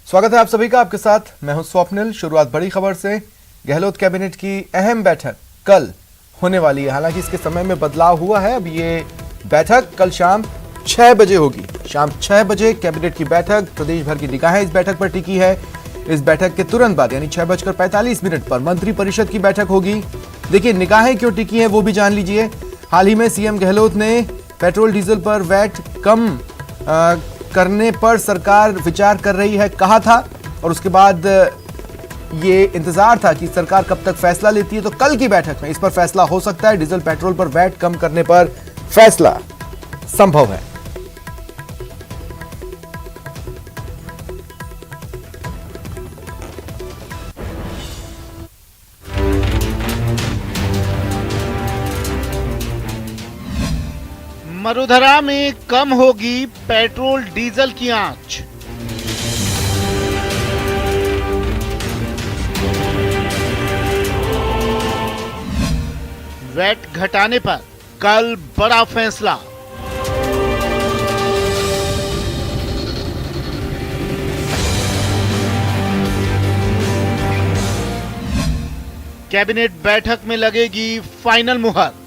स्वागत है आप सभी का। आपके साथ मैं हूं स्वप्निल। शुरुआत बड़ी खबर से। गहलोत कैबिनेट की अहम बैठक कल होने वाली है। हालांकि इसके समय में बदलाव हुआ है। अब ये बैठक कल शाम 6 बजे होगी। शाम 6 बजे कैबिनेट की बैठक। प्रदेश भर की निगाहें इस बैठक पर टिकी है। इस बैठक के तुरंत बाद यानी 6:45 पर मंत्री परिषद की बैठक होगी। देखिए निगाहें क्यों टिकी हैं वो भी जान लीजिए। हाल ही में सीएम गहलोत ने पेट्रोल डीजल पर वैट कम करने पर सरकार विचार कर रही है कहा था, और उसके बाद ये इंतजार था कि सरकार कब तक फैसला लेती है। तो कल की बैठक में इस पर फैसला हो सकता है। डीजल पेट्रोल पर वैट कम करने पर फैसला संभव है। मरुधरा में कम होगी पेट्रोल डीजल की आंच। वैट घटाने पर कल बड़ा फैसला। कैबिनेट बैठक में लगेगी फाइनल मुहर।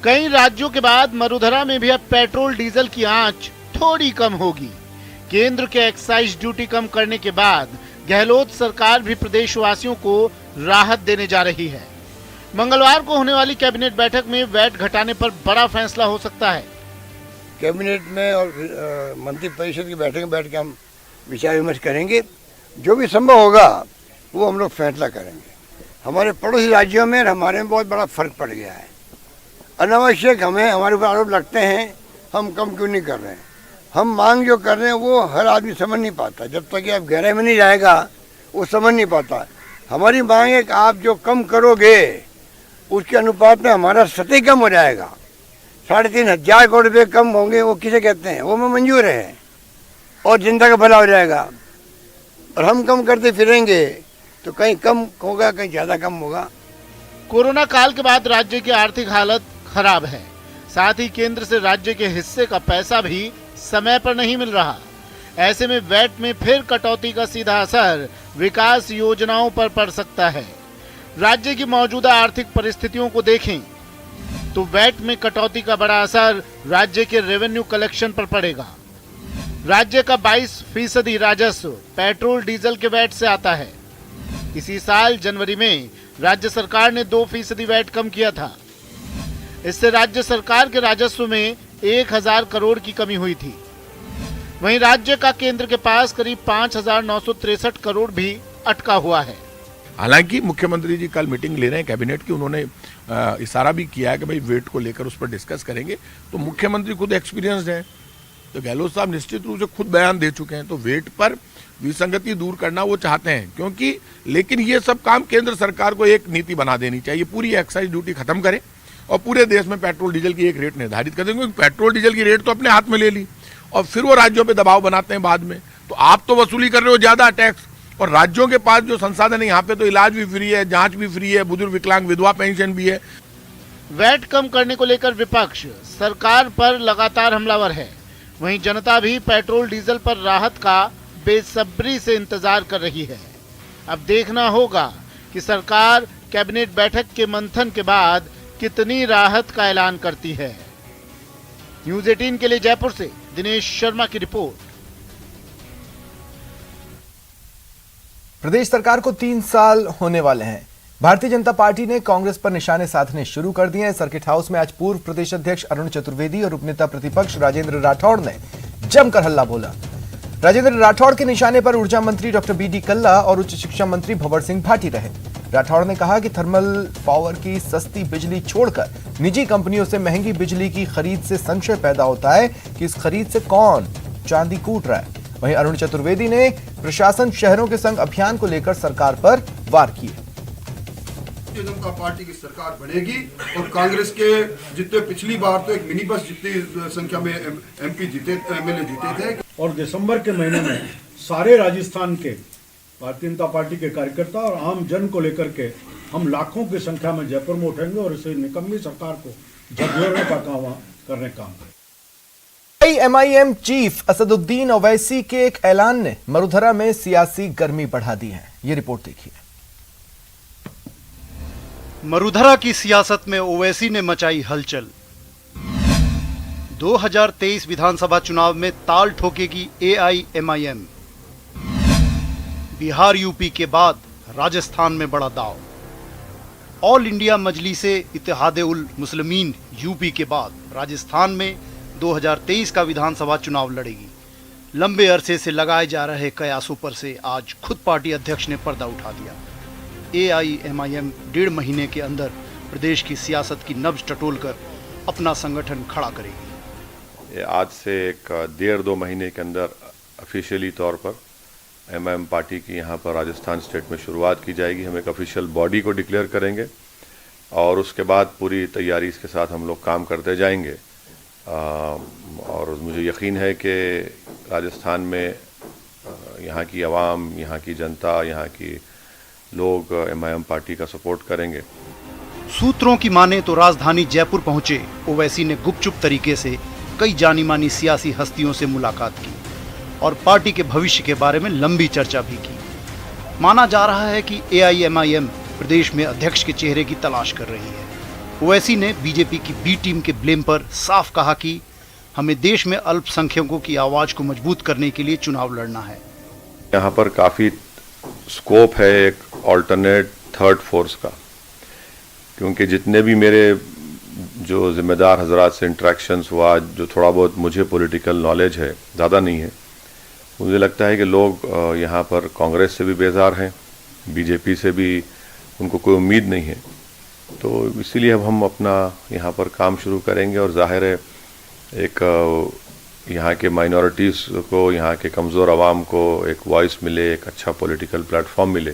कई राज्यों के बाद मरुधरा में भी अब पेट्रोल डीजल की आंच थोड़ी कम होगी। केंद्र के एक्साइज ड्यूटी कम करने के बाद गहलोत सरकार भी प्रदेशवासियों को राहत देने जा रही है। मंगलवार को होने वाली कैबिनेट बैठक में वैट घटाने पर बड़ा फैसला हो सकता है। कैबिनेट में और मंत्री परिषद की बैठक में बैठ के हम विचार विमर्श करेंगे। जो भी संभव होगा वो हम लोग फैसला करेंगे। हमारे पड़ोसी राज्यों में और हमारे में बहुत बड़ा फर्क पड़ गया है। अनावश्यक हमें हमारे ऊपर आरोप लगते हैं हम कम क्यों नहीं कर रहे हैं। हम मांग जो कर रहे हैं वो हर आदमी समझ नहीं पाता। जब तक कि आप गहराई में नहीं जाएगा वो समझ नहीं पाता। हमारी मांग है कि आप जो कम करोगे उसके अनुपात में हमारा सतह कम हो जाएगा। 3,500 करोड़ रुपये कम होंगे वो किसे कहते हैं, वो में मंजूर है और जनता का भला हो जाएगा। और हम कम करते फिरेंगे तो कहीं कम होगा कहीं ज़्यादा कम होगा। कोरोना काल के बाद राज्य की आर्थिक हालत खराब है। साथ ही केंद्र से राज्य के हिस्से का पैसा भी समय पर नहीं मिल रहा। ऐसे में वैट में फिर कटौती का सीधा असर विकास योजनाओं पर पड़ सकता है। राज्य की मौजूदा आर्थिक परिस्थितियों को देखें तो वैट में कटौती का बड़ा असर राज्य के रेवेन्यू कलेक्शन पर पड़ेगा। राज्य का 22% राजस्व पेट्रोल डीजल के वैट से आता है। इसी साल जनवरी में राज्य सरकार ने 2% वैट कम किया था। इससे राज्य सरकार के राजस्व में 1,000 करोड़ की कमी हुई थी। वहीं राज्य का केंद्र के पास करीब 5,963 करोड़ भी अटका हुआ है। हालांकि मुख्यमंत्री जी कल मीटिंग ले रहे हैं कैबिनेट की। उन्होंने इशारा भी किया है कि भाई वेट को लेकर उस पर डिस्कस करेंगे। तो मुख्यमंत्री खुद एक्सपीरियंस्ड है, तो गहलोत साहब निश्चित रूप से खुद बयान दे चुके हैं। तो वेट पर विसंगति दूर करना वो चाहते हैं, क्योंकि लेकिन ये सब काम केंद्र सरकार को एक नीति बना देनी चाहिए। पूरी एक्साइज ड्यूटी खत्म करें और पूरे देश में पेट्रोल डीजल की एक रेट निर्धारित कर देंगे। पेट्रोल डीजल की रेट तो अपने हाथ में ले ली और फिर वो राज्यों पे दबाव बनाते हैं बाद में। तो आप तो वसूली कर रहे हो ज्यादा टैक्स, और राज्यों के पास जो संसाधन है यहाँ पे तो इलाज भी फ्री है, जांच भी फ्री है, बुजुर्ग विकलांग विधवा पेंशन भी है। वैट कम करने को लेकर विपक्ष सरकार पर लगातार हमलावर है। वहीं जनता भी पेट्रोल डीजल पर राहत का बेसब्री से इंतजार कर रही है। अब देखना होगा कि सरकार कैबिनेट बैठक के मंथन के बाद कितनी राहत का ऐलान करती है। न्यूज़ 18 के लिए जयपुर से दिनेश शर्मा की रिपोर्ट। प्रदेश सरकार को 3 साल होने वाले हैं। भारतीय जनता पार्टी ने कांग्रेस पर निशाने साधने शुरू कर दिए हैं। सर्किट हाउस में आज पूर्व प्रदेश अध्यक्ष अरुण चतुर्वेदी और उपनेता प्रतिपक्ष राजेंद्र राठौड़ ने जमकर हल्ला बोला। राजेंद्र राठौड़ के निशाने पर ऊर्जा मंत्री डॉक्टर बीडी कल्ला और उच्च शिक्षा मंत्री भंवर सिंह भाटी रहे। राठौड़ ने कहा कि थर्मल पावर की सस्ती बिजली छोड़कर निजी कंपनियों से महंगी बिजली की खरीद से संशय पैदा होता है कि इस खरीद से कौन चांदी कूट रहा है। वहीं अरुण चतुर्वेदी ने प्रशासन शहरों के संग अभियान को लेकर सरकार पर वार किए। भारतीय जनता पार्टी की सरकार बनेगी और कांग्रेस के जितने पिछली बार तो एक मिनी बस जितनी संख्या में एमपी जीते, एमएलए जीते थे। और दिसंबर के महीने में सारे राजस्थान के भारतीय जनता पार्टी के कार्यकर्ता और आम जन को लेकर के हम लाखों की संख्या में जयपुर में उठेंगे और इसे निकम्मी सरकार को झकझोरने का काम करेंगे। एआईएमआईएम चीफ असदुद्दीन ओवैसी के एक ऐलान ने मरुधरा में सियासी गर्मी बढ़ा दी है। ये रिपोर्ट देखिए। मरुधरा की सियासत में ओवैसी ने मचाई हलचल। 2023 विधानसभा चुनाव में ताल ठोकेगी एआईएमआईएम। बिहार यूपी के बाद राजस्थान में बड़ा दांव। ऑल इंडिया मजलिसे इत्तेहादे उल मुस्लिमीन यूपी के बाद राजस्थान में 2023 का विधानसभा चुनाव लड़ेगी। लंबे अरसे से लगाए जा रहे कयासों पर से आज खुद पार्टी अध्यक्ष ने पर्दा उठा दिया। एआईएमआईएम 1.5 महीने के अंदर प्रदेश की सियासत की नब्ज टटोलकर अपना संगठन खड़ा करेगी। आज से एक 1.5-2 महीने के अंदर ऑफिशियली तौर पर एमआईएम पार्टी की यहाँ पर राजस्थान स्टेट में शुरुआत की जाएगी। हम एक ऑफिशियल बॉडी को डिक्लेयर करेंगे और उसके बाद पूरी तैयारी इसके साथ हम लोग काम करते जाएंगे। और मुझे यकीन है कि राजस्थान में यहाँ की आवाम, यहाँ की जनता, यहाँ की लोग एमआईएम पार्टी का सपोर्ट करेंगे। सूत्रों की माने तो राजधानी जयपुर पहुंचे ओवैसी ने गुपचुप तरीके से कई जानी मानी सियासी हस्तियों से मुलाकात की और पार्टी के भविष्य के बारे में लंबी चर्चा भी की। माना जा रहा है कि एआईएमआईएम प्रदेश में अध्यक्ष के चेहरे की तलाश कर रही है। ओवैसी ने बीजेपी की बी टीम के ब्लेम पर साफ कहा कि हमें देश में अल्पसंख्यकों की आवाज को मजबूत करने के लिए चुनाव लड़ना है। यहाँ पर काफ़ी स्कोप है एक ऑल्टरनेट थर्ड फोर्स का, क्योंकि जितने भी मेरे जो जिम्मेदार हजरात से इंटरेक्शंस हुआ, जो थोड़ा बहुत मुझे पॉलिटिकल नॉलेज है, ज़्यादा नहीं है, मुझे लगता है कि लोग यहाँ पर कांग्रेस से भी बेजार हैं, बीजेपी से भी उनको कोई उम्मीद नहीं है। तो इसीलिए अब हम अपना यहाँ पर काम शुरू करेंगे और जाहिर है एक यहाँ के माइनॉरिटीज़ को, यहाँ के कमज़ोर आवाम को एक वॉइस मिले, एक अच्छा पॉलिटिकल प्लेटफॉर्म मिले,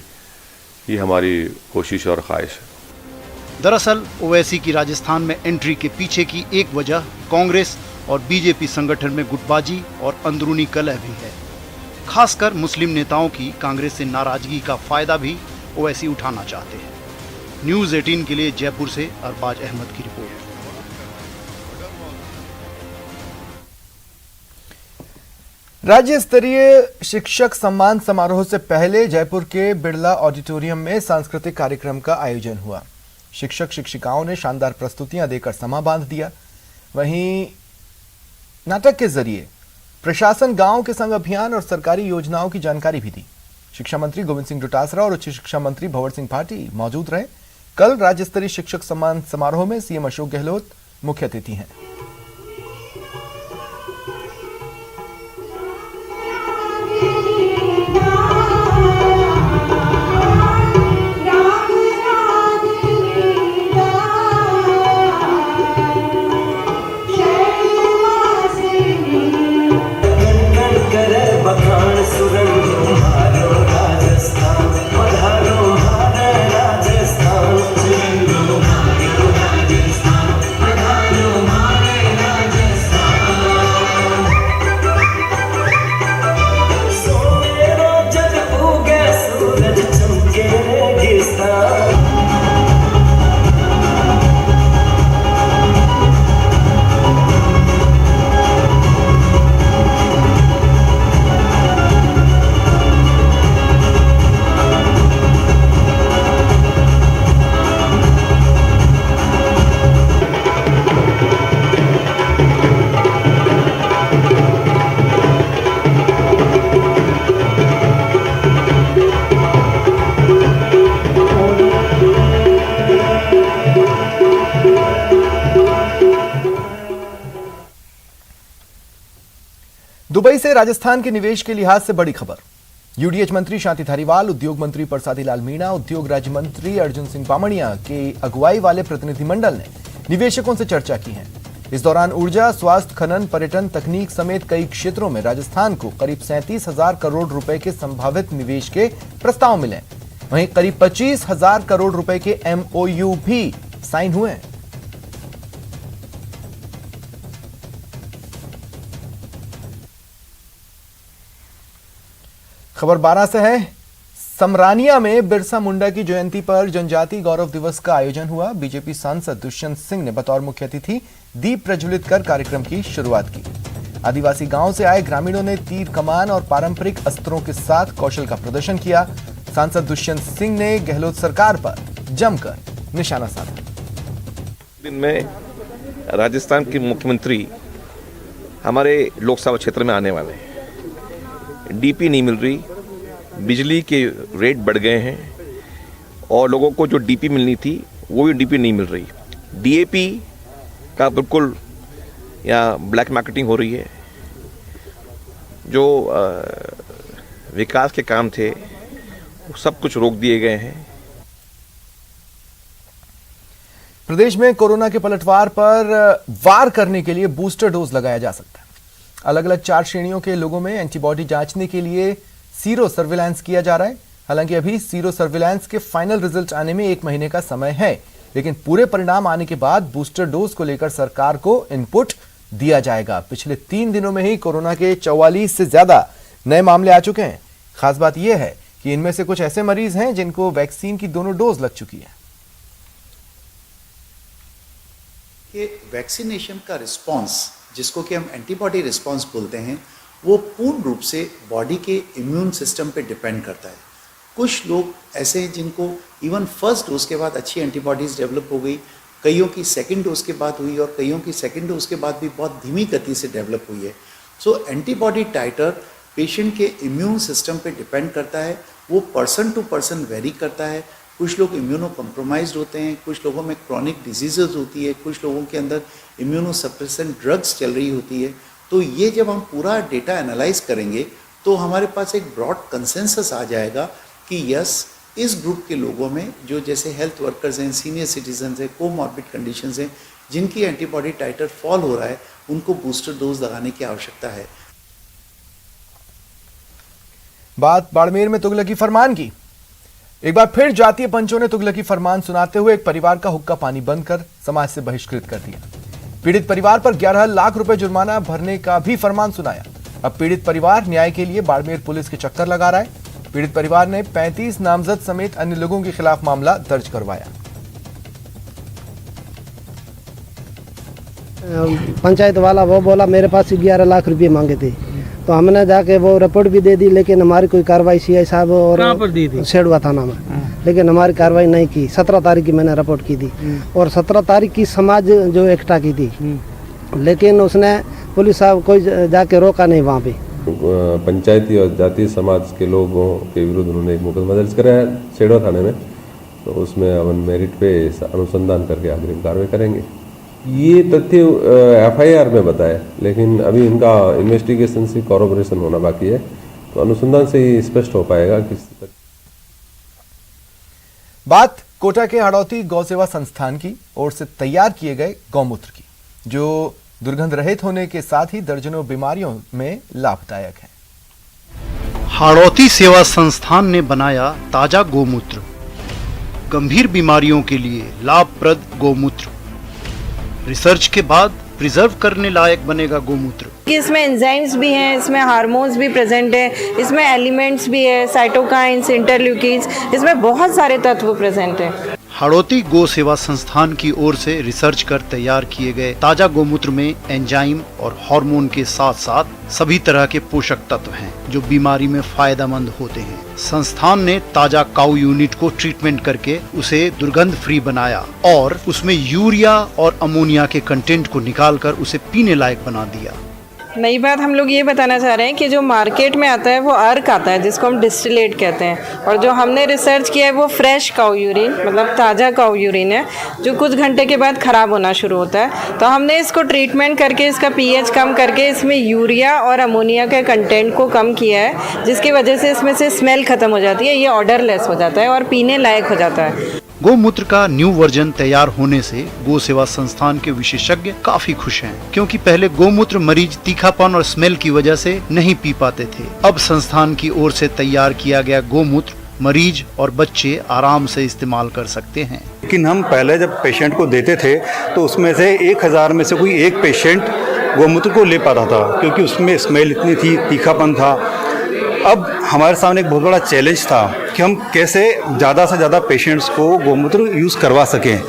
ये हमारी कोशिश और ख्वाहिश है। दरअसल ओवैसी की राजस्थान में एंट्री के पीछे की एक वजह कांग्रेस और बीजेपी संगठन में गुटबाजी और अंदरूनी कलह भी है। खासकर मुस्लिम नेताओं की कांग्रेस से नाराजगी का फायदा भी ओवैसी उठाना चाहते हैं। न्यूज़ 18 के लिए जयपुर से अरबाज अहमद की रिपोर्ट। राज्य स्तरीय शिक्षक सम्मान समारोह से पहले जयपुर के बिड़ला ऑडिटोरियम में सांस्कृतिक कार्यक्रम का आयोजन हुआ। शिक्षक शिक्षिकाओं ने शानदार प्रस्तुतियां देकर समा बांध दिया। वहीं नाटक के जरिए प्रशासन गांव के संग अभियान और सरकारी योजनाओं की जानकारी भी दी। शिक्षा मंत्री गोविंद सिंह डोटासरा और उच्च शिक्षा मंत्री भंवर सिंह भाटी मौजूद रहे। कल राज्य स्तरीय शिक्षक सम्मान समारोह में सीएम अशोक गहलोत मुख्य अतिथि हैं। दुबई से राजस्थान के निवेश के लिहाज से बड़ी खबर। यूडीएच मंत्री शांति धारीवाल, उद्योग मंत्री परसादी लाल मीणा, उद्योग राज्य मंत्री अर्जुन सिंह बामणिया की अगुवाई वाले प्रतिनिधिमंडल ने निवेशकों से चर्चा की है। इस दौरान ऊर्जा, स्वास्थ्य, खनन, पर्यटन, तकनीक समेत कई क्षेत्रों में राजस्थान को करीब 37,000 करोड़ रुपए के संभावित निवेश के प्रस्ताव मिले। वहीं करीब 25,000 करोड़ रुपए के एमओयू भी साइन हुए हैं। खबर 12 से है। समरानिया में बिरसा मुंडा की जयंती पर जनजाति गौरव दिवस का आयोजन हुआ। बीजेपी सांसद दुष्यंत सिंह ने बतौर मुख्य अतिथि दीप प्रज्वलित कर कार्यक्रम की शुरुआत की। आदिवासी गांव से आए ग्रामीणों ने तीर कमान और पारंपरिक अस्त्रों के साथ कौशल का प्रदर्शन किया। सांसद दुष्यंत सिंह ने गहलोत सरकार पर जमकर निशाना साधा। दिन में राजस्थान के मुख्यमंत्री हमारे लोकसभा क्षेत्र में आने वाले हैं। डीपी नहीं मिल रही, बिजली के रेट बढ़ गए हैं और लोगों को जो डीपी मिलनी थी वो भी डीपी नहीं मिल रही। डीएपी का बिल्कुल यहाँ ब्लैक मार्केटिंग हो रही है। जो विकास के काम थे वो सब कुछ रोक दिए गए हैं। प्रदेश में कोरोना के पलटवार पर वार करने के लिए बूस्टर डोज लगाया जा सकता है। अलग अलग 4 श्रेणियों के लोगों में एंटीबॉडी जांचने के लिए सीरो सर्विलांस किया जा रहा है। हालांकि अभी सीरो सर्विलांस के फाइनल रिजल्ट आने में 1 महीने का समय है, लेकिन पूरे परिणाम आने के बाद बूस्टर डोज को लेकर सरकार को इनपुट दिया जाएगा। पिछले 3 दिनों में ही कोरोना के 44 से ज्यादा नए मामले आ चुके हैं। खास बात यह है कि इनमें से कुछ ऐसे मरीज हैं जिनको वैक्सीन की दोनों डोज लग चुकी है। कि वैक्सीनेशन का रिस्पांस, जिसको कि हम एंटीबॉडी रिस्पांस बोलते हैं, वो पूर्ण रूप से बॉडी के इम्यून सिस्टम पे डिपेंड करता है। कुछ लोग ऐसे हैं जिनको इवन फर्स्ट डोज के बाद अच्छी एंटीबॉडीज़ डेवलप हो गई, कईयों की सेकंड डोज के बाद हुई और कईयों की सेकंड डोज के बाद भी बहुत धीमी गति से डेवलप हुई है। सो एंटीबॉडी टाइटर पेशेंट के इम्यून सिस्टम पे डिपेंड करता है। वो पर्सन टू पर्सन वेरी करता है। कुछ लोग इम्यूनो कॉम्प्रोमाइज्ड होते हैं, कुछ लोगों में क्रॉनिक डिजीजेज होती है, कुछ लोगों के अंदर इम्यूनो सप्रेसेंट ड्रग्स चल रही होती है। तो ये जब हम पूरा डेटा एनालाइज करेंगे तो हमारे पास एक ब्रॉड कंसेंसस आ जाएगा कि यस, इस ग्रुप के लोगों में जो जैसे हेल्थ वर्कर्स हैं, सीनियर सिटीजन्स हैं, कोमॉर्बिड कंडीशंस हैं, जिनकी एंटीबॉडी टाइटर फॉल हो रहा है, उनको बूस्टर डोज लगाने की आवश्यकता है। बात बाड़मेर में तुगलकी फरमान की। एक बार फिर जातीय पंचों ने तुगलकी फरमान सुनाते हुए एक परिवार का हुक्का पानी बंद कर समाज से बहिष्कृत कर दिया। पीड़ित परिवार पर 11 लाख रुपए जुर्माना भरने का भी फरमान सुनाया। अब पीड़ित परिवार न्याय के लिए बाड़मेर पुलिस के चक्कर लगा रहा है। पीड़ित परिवार ने 35 नामजद समेत अन्य लोगों के खिलाफ मामला दर्ज करवाया। पंचायत वाला वो बोला मेरे पास 11 लाख रुपए मांगे थे, तो हमने जाके वो रिपोर्ट भी दे दी, लेकिन हमारी कोई कार्रवाई सीआई साहब और सेडवा थाना में, लेकिन हमारी कार्रवाई नहीं की। 17 तारीख की मैंने रिपोर्ट की थी और 17 तारीख की समाज जो एकता की थी, लेकिन उसने पुलिस साहब कोई जाके रोका नहीं। वहाँ पे पंचायती और जातीय समाज के लोगों के विरुद्ध उन्होंने एक मुकदमा दर्ज कराया सेडवा थाने में, तो उसमें अपन मेरिट पे अनुसंधान करके अग्रिम कार्रवाई करेंगे। ये तथ्य एफआईआर में बताया, लेकिन अभी इनका इन्वेस्टिगेशन से कॉरपोरेशन होना बाकी है, तो अनुसंधान से ही स्पष्ट हो पाएगा कि बात कोटा के हड़ौती गौ सेवा संस्थान की ओर से तैयार किए गए गौमूत्र की, जो दुर्गंध रहित होने के साथ ही दर्जनों बीमारियों में लाभदायक है। हाड़ौती सेवा संस्थान ने बनाया ताजा गोमूत्र, गंभीर बीमारियों के लिए लाभप्रद गोमूत्र। रिसर्च के बाद प्रिजर्व करने लायक बनेगा गोमूत्र। इसमें एंजाइम्स भी हैं, इसमें हार्मोन्स भी प्रेजेंट है, इसमें एलिमेंट्स भी है, साइटोकाइंस, इंटरल्यूकिन्स, इसमें बहुत सारे तत्व प्रेजेंट हैं। हाड़ौती गो सेवा संस्थान की ओर से रिसर्च कर तैयार किए गए ताजा गोमूत्र में एंजाइम और हार्मोन के साथ साथ सभी तरह के पोषक तत्व हैं जो बीमारी में फायदेमंद होते हैं। संस्थान ने ताजा काऊ यूनिट को ट्रीटमेंट करके उसे दुर्गंध फ्री बनाया और उसमें यूरिया और अमोनिया के कंटेंट को निकालकर उसे पीने लायक बना दिया। नई बात हम लोग ये बताना चाह रहे हैं कि जो मार्केट में आता है वो अर्क आता है, जिसको हम डिस्टिलेट कहते हैं, और जो हमने रिसर्च किया है वो फ्रेश काऊ यूरिन, मतलब ताज़ा काऊ यूरिन है, जो कुछ घंटे के बाद ख़राब होना शुरू होता है। तो हमने इसको ट्रीटमेंट करके इसका पीएच कम करके इसमें यूरिया और अमोनिया के कंटेंट को कम किया है, जिसकी वजह से इसमें से स्मेल ख़त्म हो जाती है, ये ऑर्डरलेस हो जाता है और पीने लायक हो जाता है। गोमूत्र का न्यू वर्जन तैयार होने से गो सेवा संस्थान के विशेषज्ञ काफी खुश हैं, क्योंकि पहले गोमूत्र मरीज तीखापन और स्मेल की वजह से नहीं पी पाते थे। अब संस्थान की ओर से तैयार किया गया गोमूत्र मरीज और बच्चे आराम से इस्तेमाल कर सकते हैं। लेकिन हम पहले जब पेशेंट को देते थे तो उसमें से 1000 में से कोई एक पेशेंट गोमूत्र को ले पाता था, क्योंकि उसमें स्मेल इतनी थी, तीखापन था। अब हमारे सामने एक बहुत बड़ा चैलेंज था कि हम कैसे ज़्यादा से ज़्यादा पेशेंट्स को गोमूत्र यूज़ करवा सकें।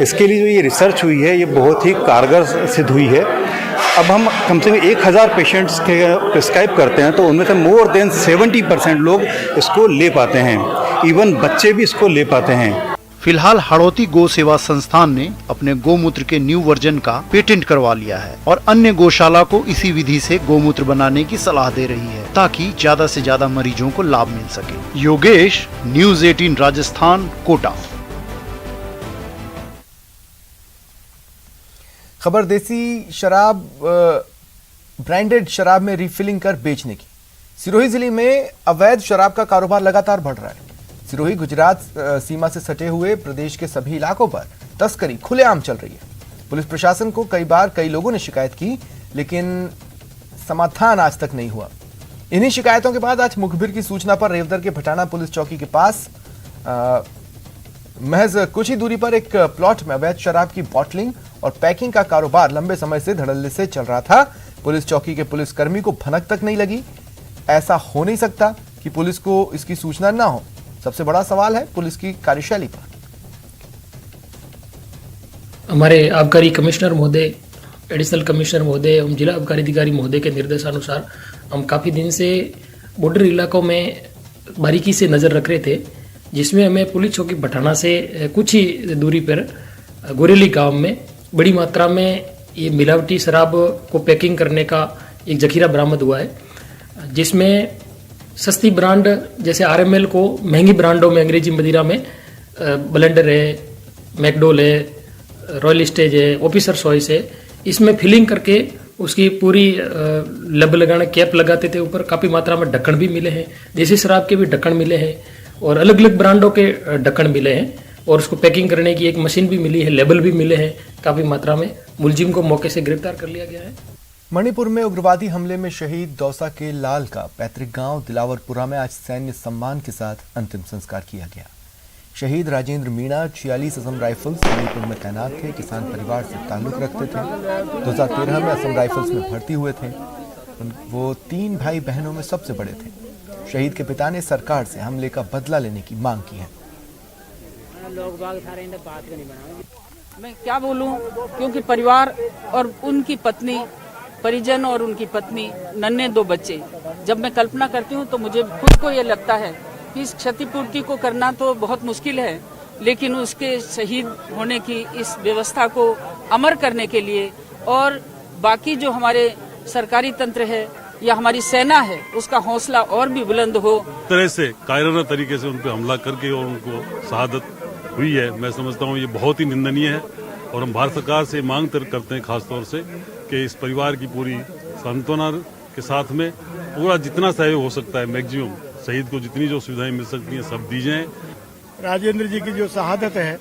इसके लिए जो ये रिसर्च हुई है ये बहुत ही कारगर सिद्ध हुई है। अब हम कम से कम 1000 पेशेंट्स के प्रिस्क्राइब करते हैं तो उनमें से मोर देन 70% लोग इसको ले पाते हैं, इवन बच्चे भी इसको ले पाते हैं। फिलहाल हाड़ौती गौ सेवा संस्थान ने अपने गोमूत्र के न्यू वर्जन का पेटेंट करवा लिया है और अन्य गौशाला को इसी विधि से गोमूत्र बनाने की सलाह दे रही है ताकि ज्यादा से ज्यादा मरीजों को लाभ मिल सके। योगेश, न्यूज़ 18 राजस्थान, कोटा। खबर देसी शराब ब्रांडेड शराब में रिफिलिंग कर बेचने की। सिरोही जिले में अवैध शराब का कारोबार लगातार बढ़ रहा है। सिरोही गुजरात सीमा से सटे हुए प्रदेश के सभी इलाकों पर तस्करी खुलेआम चल रही है। पुलिस प्रशासन को कई लोगों ने शिकायत की, लेकिन समाधान आज तक नहीं हुआ। इन्हीं शिकायतों के बाद आज मुखबिर की सूचना पर रेवदर के भटाना पुलिस चौकी के पास महज कुछ ही दूरी पर एक प्लॉट में अवैध शराब की बॉटलिंग और पैकिंग का कारोबार लंबे समय से धड़ल्ले से चल रहा था। पुलिस चौकी के पुलिसकर्मी को भनक तक नहीं लगी। ऐसा हो नहीं सकता कि पुलिस को इसकी सूचना ना हो। सबसे बड़ा सवाल है पुलिस की कार्यशैली पर। हमारे आबकारी कमिश्नर महोदय, एडिशनल कमिश्नर महोदय एवं जिला आबकारी अधिकारी महोदय के निर्देशानुसार हम काफ़ी दिन से बॉर्डर इलाकों में बारीकी से नज़र रख रहे थे, जिसमें हमें पुलिस चौकी भटाना से कुछ ही दूरी पर गोरेली गांव में बड़ी मात्रा में ये मिलावटी शराब को पैकिंग करने का एक जखीरा बरामद हुआ है, जिसमें सस्ती ब्रांड जैसे RML को महंगी ब्रांडों में अंग्रेजी मदिरा में ब्लेंडर है, मैकडोल है, रॉयल स्टेज है, ऑफिसर चॉइस है, इसमें फिलिंग करके उसकी पूरी लब लगाने कैप लगाते थे। ऊपर काफ़ी मात्रा में ढक्कन भी मिले हैं, देसी शराब के भी ढक्कन मिले हैं और अलग अलग ब्रांडों के ढक्कन मिले हैं और उसको पैकिंग करने की एक मशीन भी मिली है, लेबल भी मिले हैं काफ़ी मात्रा में। मुलजिम को मौके से गिरफ्तार कर लिया गया है। मणिपुर में उग्रवादी हमले में शहीद दौसा के लाल का पैतृक गांव दिलावरपुरा में आज सैन्य सम्मान के साथ अंतिम संस्कार किया गया। शहीद राजेंद्र मीणा 46 असम राइफल्स मणिपुर में तैनात थे। किसान परिवार से ताल्लुक रखते थे। 2013 में असम राइफल्स में भर्ती हुए थे। वो 3 भाई बहनों में सबसे बड़े थे। शहीद के पिता ने सरकार से हमले का बदला लेने की मांग की है। मैं क्या बोलूं, क्योंकि परिवार और उनकी पत्नी, परिजन और उनकी पत्नी, नन्हे 2 बच्चे, जब मैं कल्पना करती हूं तो मुझे खुद को ये लगता है कि इस क्षतिपूर्ति को करना तो बहुत मुश्किल है, लेकिन उसके शहीद होने की इस व्यवस्था को अमर करने के लिए और बाकी जो हमारे सरकारी तंत्र है या हमारी सेना है उसका हौसला और भी बुलंद हो। तरह से कायराना तरीके से उन पर हमला करके और उनको शहादत हुई है, मैं समझता हूँ ये बहुत ही निंदनीय है और हम भारत सरकार से मांग करते हैं खासतौर से कि इस परिवार की पूरी सांत्वना के साथ में पूरा जितना सहयोग हो सकता है मैक्सिमम शहीद को जितनी जो सुविधाएं मिल सकती हैं सब दी जाएं। राजेंद्र जी की जो शहादत है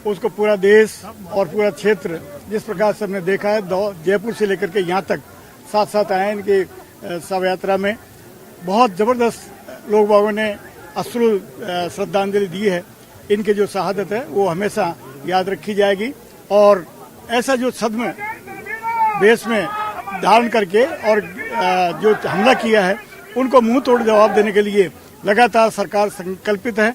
उसको पूरा देश और पूरा क्षेत्र जिस प्रकार से हमने देखा है, जयपुर से लेकर के यहाँ तक साथ साथ आए इनके शव यात्रा में बहुत जबरदस्त लोग बागों ने अश्रु श्रद्धांजलि दी है। इनकी जो शहादत है वो हमेशा याद रखी जाएगी और ऐसा जो सदमे देश में धारण करके और जो हमला किया है उनको मुंह तोड़ जवाब देने के लिए लगातार सरकार संकल्पित है।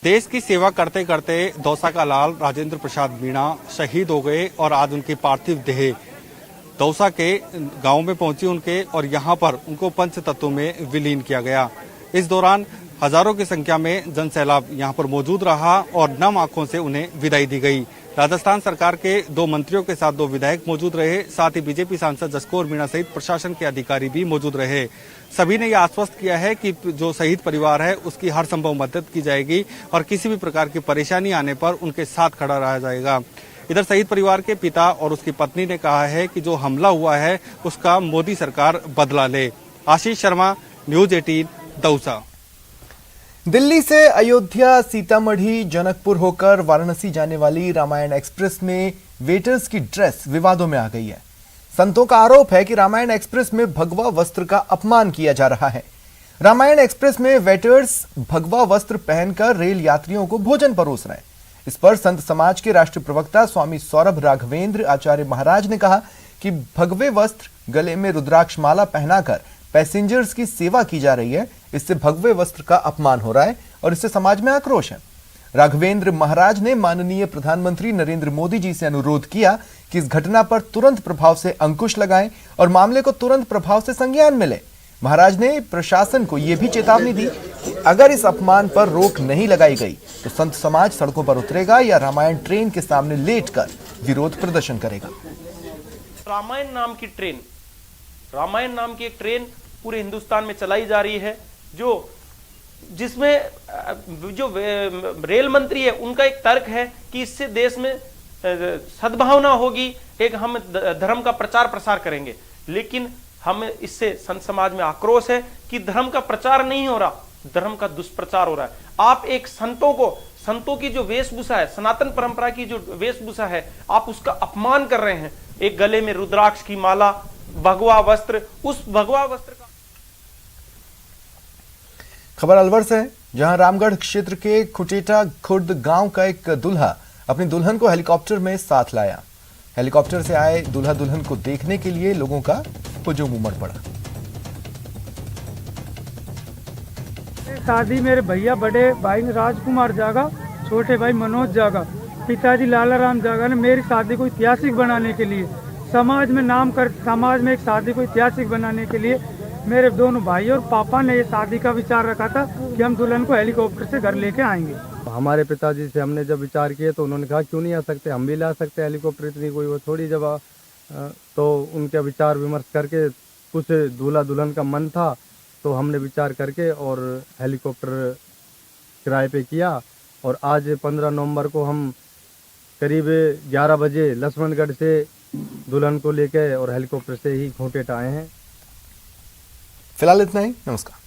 देश की सेवा करते करते दौसा का लाल राजेंद्र प्रसाद मीणा शहीद हो गए और आज उनकी पार्थिव देह दौसा के गांव में पहुंची उनके और यहां पर उनको पंच तत्व में विलीन किया गया। इस दौरान हजारों की संख्या में जनसैलाब यहां पर मौजूद रहा और नम आंखों से उन्हें विदाई दी गई। राजस्थान सरकार के 2 मंत्रियों के साथ 2 विधायक मौजूद रहे, साथ ही बीजेपी सांसद जसकौर मीणा सहित प्रशासन के अधिकारी भी मौजूद रहे। सभी ने यह आश्वस्त किया है कि जो शहीद परिवार है उसकी हर संभव मदद की जाएगी और किसी भी प्रकार की परेशानी आने पर उनके साथ खड़ा रहा जाएगा। इधर शहीद परिवार के पिता और उसकी पत्नी ने कहा है कि जो हमला हुआ है उसका मोदी सरकार बदला ले। आशीष शर्मा, न्यूज़ 18, दौसा। दिल्ली से अयोध्या, सीतामढ़ी, जनकपुर होकर वाराणसी जाने वाली रामायण एक्सप्रेस में वेटर्स की ड्रेस विवादों में आ गई है। संतों का आरोप है कि रामायण एक्सप्रेस में भगवा वस्त्र का अपमान किया जा रहा है। रामायण एक्सप्रेस में वेटर्स भगवा वस्त्र पहनकर रेल यात्रियों को भोजन परोस रहे हैं। इस पर संत समाज के राष्ट्रीय प्रवक्ता स्वामी सौरभ राघवेंद्र आचार्य महाराज ने कहा कि भगवे वस्त्र, गले में रुद्राक्ष माला पहनाकर पैसेंजर्स की सेवा की जा रही है। इससे भगवे वस्त्र का अपमान हो रहा है और इससे समाज में आक्रोश है। राघवेंद्र महाराज ने माननीय प्रधानमंत्री नरेंद्र मोदी जी से अनुरोध किया कि इस घटना पर तुरंत प्रभाव से अंकुश लगाएं और मामले को तुरंत प्रभाव से संज्ञान में लें। महाराज ने प्रशासन को यह भी चेतावनी दी कि अगर इस अपमान पर रोक नहीं लगाई गई तो संत समाज सड़कों पर उतरेगा या रामायण ट्रेन के सामने लेटकर विरोध प्रदर्शन करेगा। रामायण नाम की एक ट्रेन पूरे हिंदुस्तान में चलाई जा रही है, जिसमें जो रेल मंत्री है उनका एक तर्क है कि इससे देश में सद्भावना होगी, एक हम धर्म का प्रचार प्रसार करेंगे। लेकिन हम इससे संत समाज में आक्रोश है कि धर्म का प्रचार नहीं हो रहा, धर्म का दुष्प्रचार हो रहा है। आप एक संतों की जो वेशभूषा है, सनातन परंपरा की जो वेशभूषा है, आप उसका अपमान कर रहे हैं। एक गले में रुद्राक्ष की माला, भगवा वस्त्र, उस भगवा वस्त्र का। खबर अलवर से है, जहां रामगढ़ क्षेत्र के खुटेटा खुर्द गांव का एक दूल्हा अपनी दुल्हन को हेलीकॉप्टर में साथ लाया। हेलीकॉप्टर से आए दूल्हा दुल्हन को देखने के लिए लोगों का हुजूम उमड़ पड़ा। शादी मेरे भैया बड़े भाई राजकुमार जागा, छोटे भाई मनोज जागा, पिताजी लाला राम जागा ने मेरी शादी को ऐतिहासिक बनाने के लिए, समाज में एक शादी को ऐतिहासिक बनाने के लिए मेरे दोनों भाई और पापा ने ये शादी का विचार रखा था कि हम दुल्हन को हेलीकॉप्टर से घर लेके आएंगे। हमारे पिताजी से हमने जब विचार किए तो उन्होंने कहा क्यों नहीं आ सकते, हम भी ला सकते हेलीकॉप्टर, इतनी कोई वो थोड़ी जगह। तो उनके विचार विमर्श करके कुछ दूल्हा दुल्हन का मन था तो हमने विचार करके और हेलीकॉप्टर किराए पे किया। और आज 15 नवंबर को हम करीब 11 बजे लक्ष्मणगढ़ से दुल्हन को लेके और हेलीकॉप्टर से ही खूंटेट आए हैं। फिलहाल इतना ही, नमस्कार।